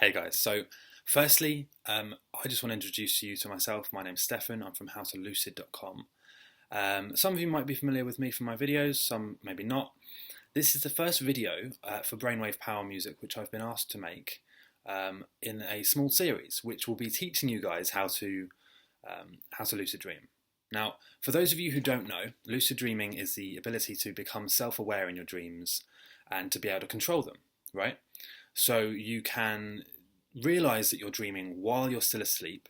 Hey guys, so firstly, I just want to introduce you to myself. My name's Stefan, I'm from howtolucid.com. Some of you might be familiar with me from my videos, some maybe not. This is the first video for Brainwave Power Music which I've been asked to make in a small series which will be teaching you guys how to lucid dream. Now, for those of you who don't know, lucid dreaming is the ability to become self-aware in your dreams and to be able to control them, right? So you can realize that you're dreaming while you're still asleep,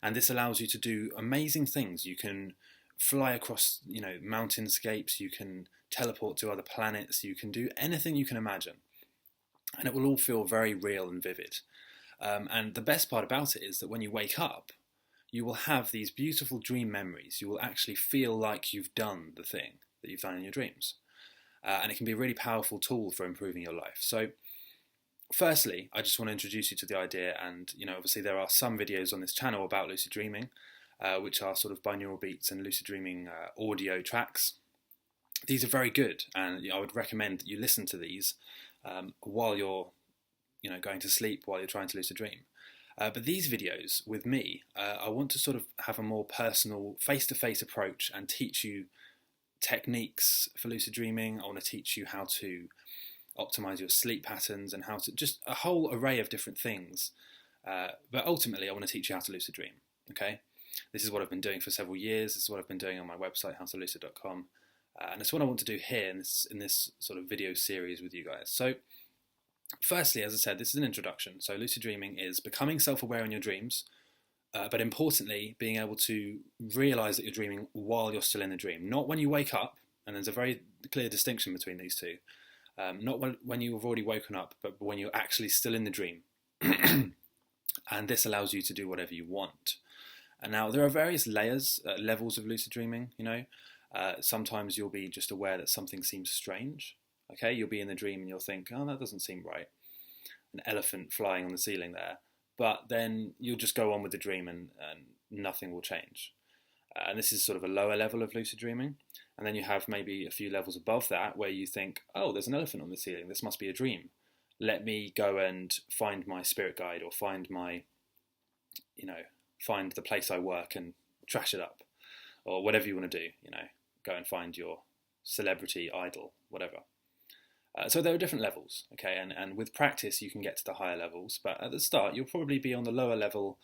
and this allows you to do amazing things. You can fly across, mountainscapes, you can teleport to other planets, you can do anything you can imagine, and it will all feel very real and vivid. And the best part about it is that when you wake up, you will have these beautiful dream memories. You will actually feel like you've done the thing that you've done in your dreams. And it can be a really powerful tool for improving your life. So firstly, I just want to introduce you to the idea, and obviously there are some videos on this channel about lucid dreaming, which are sort of binaural beats and lucid dreaming audio tracks. These are very good, and I would recommend that you listen to these while you're going to sleep, while you're trying to lucid dream. But these videos with me, I want to sort of have a more personal, face-to-face approach and teach you techniques for lucid dreaming. I want to teach you how to optimize your sleep patterns and how to just a whole array of different things. But ultimately, I want to teach you how to lucid dream. Okay, this is what I've been doing for several years. This is what I've been doing on my website, howtolucid.com, and it's what I want to do here in this sort of video series with you guys. So, firstly, as I said, this is an introduction. So, lucid dreaming is becoming self-aware in your dreams, but importantly, being able to realize that you're dreaming while you're still in the dream, not when you wake up. And there's a very clear distinction between these two. Not when you've already woken up, but when you're actually still in the dream. And this allows you to do whatever you want. And now there are various levels of lucid dreaming. Sometimes you'll be just aware that something seems strange. Okay, you'll be in the dream and you'll think, oh, that doesn't seem right. An elephant flying on the ceiling there. But then you'll just go on with the dream and nothing will change. And this is sort of a lower level of lucid dreaming. And then you have maybe a few levels above that where you think, oh, there's an elephant on the ceiling. This must be a dream. Let me go and find my spirit guide, or find find the place I work and trash it up, or whatever you want to do. Go and find your celebrity idol, whatever. So there are different levels, okay, and with practice you can get to the higher levels. But at the start, you'll probably be on the lower level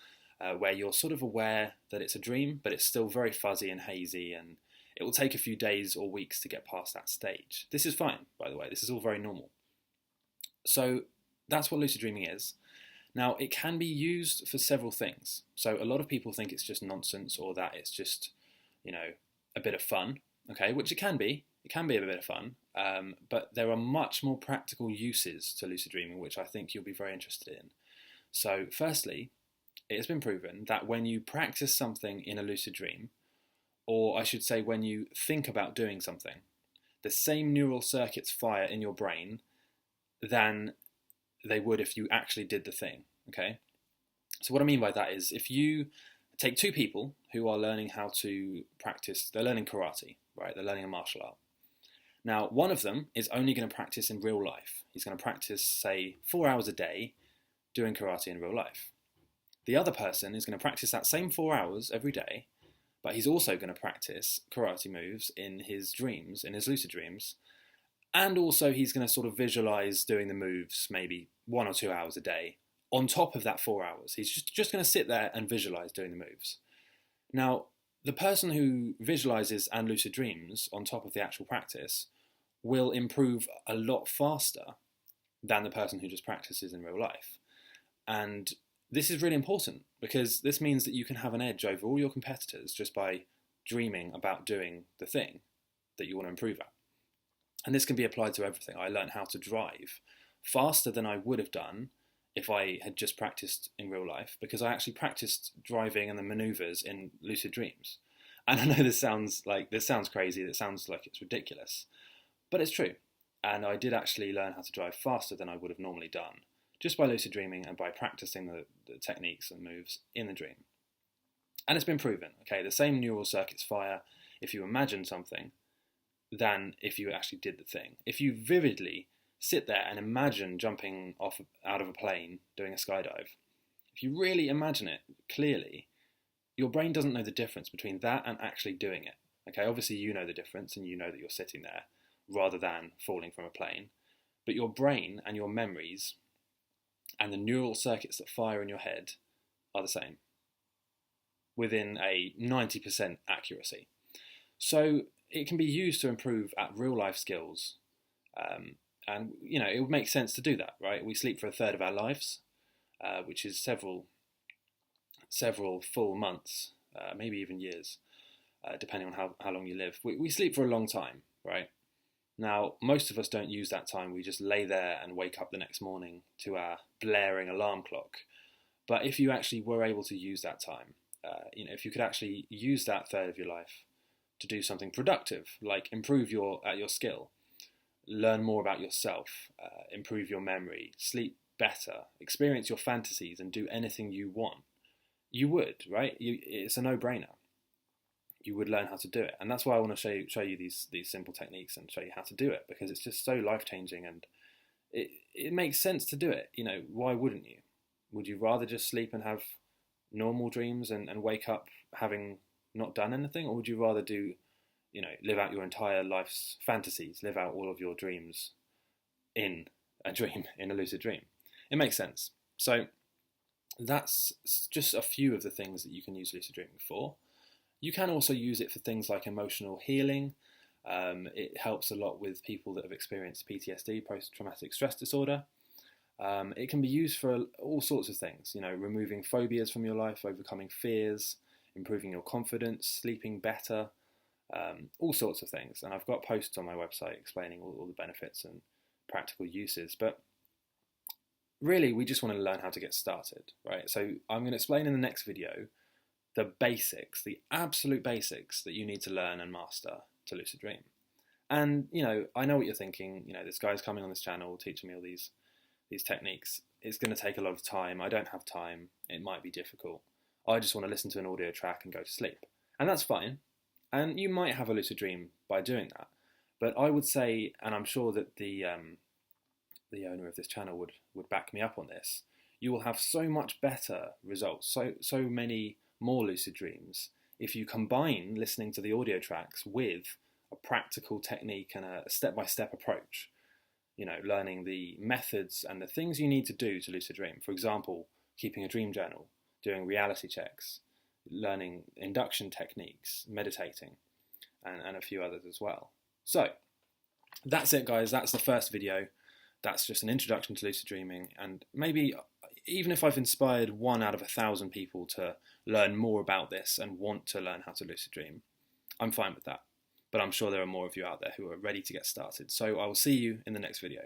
where you're sort of aware that it's a dream, but it's still very fuzzy and hazy, and it will take a few days or weeks to get past that stage. This is fine, by the way. This is all very normal. So that's what lucid dreaming is. Now, it can be used for several things. So a lot of people think it's just nonsense, or that it's just, a bit of fun, okay, which it can be. It can be a bit of fun, but there are much more practical uses to lucid dreaming, which I think you'll be very interested in. So firstly, it has been proven that when you practice something in a lucid dream, or I should say when you think about doing something, the same neural circuits fire in your brain than they would if you actually did the thing, okay? So what I mean by that is, if you take two people who are learning how to practice, they're learning karate, right? They're learning a martial art. Now, one of them is only going to practice in real life. He's going to practice, say, 4 hours a day doing karate in real life. The other person is going to practice that same 4 hours every day, but he's also going to practice karate moves in his dreams, in his lucid dreams, and also he's going to sort of visualize doing the moves maybe 1 or 2 hours a day on top of that 4 hours. He's just going to sit there and visualize doing the moves. Now, the person who visualizes and lucid dreams on top of the actual practice will improve a lot faster than the person who just practices in real life. And this is really important, because this means that you can have an edge over all your competitors just by dreaming about doing the thing that you want to improve at. And this can be applied to everything. I learned how to drive faster than I would have done if I had just practiced in real life, because I actually practiced driving and the maneuvers in lucid dreams. And I know this sounds crazy, it sounds like it's ridiculous, but it's true. And I did actually learn how to drive faster than I would have normally done, just by lucid dreaming and by practicing the techniques and moves in the dream. And it's been proven, okay, the same neural circuits fire if you imagine something than if you actually did the thing. If you vividly sit there and imagine jumping off out of a plane doing a skydive. If you really imagine it clearly, your brain doesn't know the difference between that and actually doing it. Okay, obviously you know the difference and you know that you're sitting there rather than falling from a plane, but your brain and your memories and the neural circuits that fire in your head are the same within a 90% accuracy. So it can be used to improve at real life skills. And it would make sense to do that, right? We sleep for a third of our lives, which is several full months, maybe even years, depending on how long you live. We sleep for a long time, right? Now, most of us don't use that time. We just lay there and wake up the next morning to our blaring alarm clock. But if you actually were able to use that time, if you could actually use that third of your life to do something productive, like improve your skill, learn more about yourself, improve your memory, sleep better, experience your fantasies, and do anything you want, you would, right? It's a no-brainer. You would learn how to do it, and that's why I want to show you these simple techniques and show you how to do it, because it's just so life-changing, and it makes sense to do it. Why wouldn't you? Would you rather just sleep and have normal dreams and wake up having not done anything, or would you rather live out your entire life's fantasies, live out all of your dreams in a dream, in a lucid dream? It makes sense. So that's just a few of the things that you can use lucid dreaming for. You can also use it for things like emotional healing. It helps a lot with people that have experienced PTSD, post-traumatic stress disorder. It can be used for all sorts of things, removing phobias from your life, overcoming fears, improving your confidence, sleeping better, all sorts of things. And I've got posts on my website explaining all the benefits and practical uses. But really, we just want to learn how to get started, right? So I'm going to explain in the next video the basics, the absolute basics that you need to learn and master to lucid dream. And, I know what you're thinking. This guy's coming on this channel teaching me all these techniques. It's going to take a lot of time. I don't have time. It might be difficult. I just want to listen to an audio track and go to sleep. And that's fine. And you might have a lucid dream by doing that. But I would say, and I'm sure that the owner of this channel would back me up on this, you will have so much better results, so many more lucid dreams if you combine listening to the audio tracks with a practical technique and a step-by-step approach. Learning the methods and the things you need to do to lucid dream. For example, keeping a dream journal, doing reality checks, learning induction techniques, meditating, and a few others as well. So that's it, guys. That's the first video. That's just an introduction to lucid dreaming, and maybe even if I've inspired 1 out of 1,000 people to learn more about this and want to learn how to lucid dream, I'm fine with that. But I'm sure there are more of you out there who are ready to get started. So I will see you in the next video.